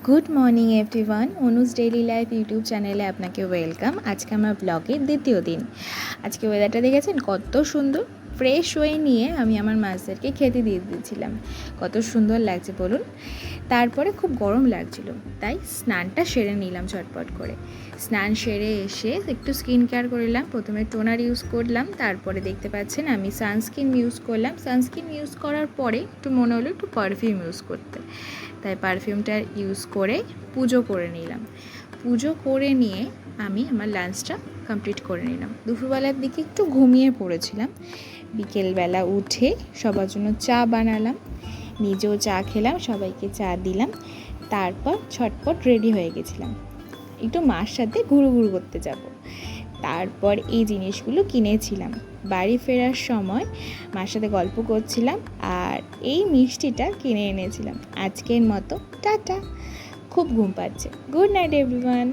Good morning everyone, অনুজ daily life YouTube চ্যানেলে আপনাকে welcome. আজকে আমার ব্লগের দ্বিতীয় দিন। আজকে ওয়েদারটা দেখেছেন কত সুন্দর। ফ্রেশ হয়ে নিয়ে আমি আমার মাছদেরকে খেতে দিয়ে দিয়েছিলাম। কত সুন্দর লাগছে বলুন। তারপরে খুব গরম লাগছিল, তাই স্নানটা সেরে নিলাম চটপট করে। স্নান সেরে এসে একটু স্কিন কেয়ার করলাম। প্রথমে টোনার ইউজ করলাম, তারপরে দেখতে পাচ্ছেন আমি সানস্ক্রিন ইউজ করলাম। সানস্ক্রিন ইউজ করার পরে একটু মনে হলো একটু পারফিউম ইউজ করতে, তাই পারফিউমটা ইউজ করে পুজো করে নিলাম। পুজো করে নিয়ে আমি আমার লাঞ্চটা কমপ্লিট করে নিলাম। দুপুরবেলার দিকে একটু ঘুমিয়ে পড়েছিলাম। বিকেলবেলা উঠে সবার জন্য চা বানালাম, নিজেও চা খেলাম, সবাইকে চা দিলাম। তারপর ছটপট রেডি হয়ে গেছিলাম, একটু মার সাথে ঘুরু করতে যাব। তারপর এই জিনিসগুলো কিনেছিলাম। বাড়ি ফেরার সময় মার সাথে গল্প করছিলাম আর এই মিষ্টিটা কিনে এনেছিলাম। আজকের মতো টাটা। খুব ঘুম পাচ্ছে। Good night everyone.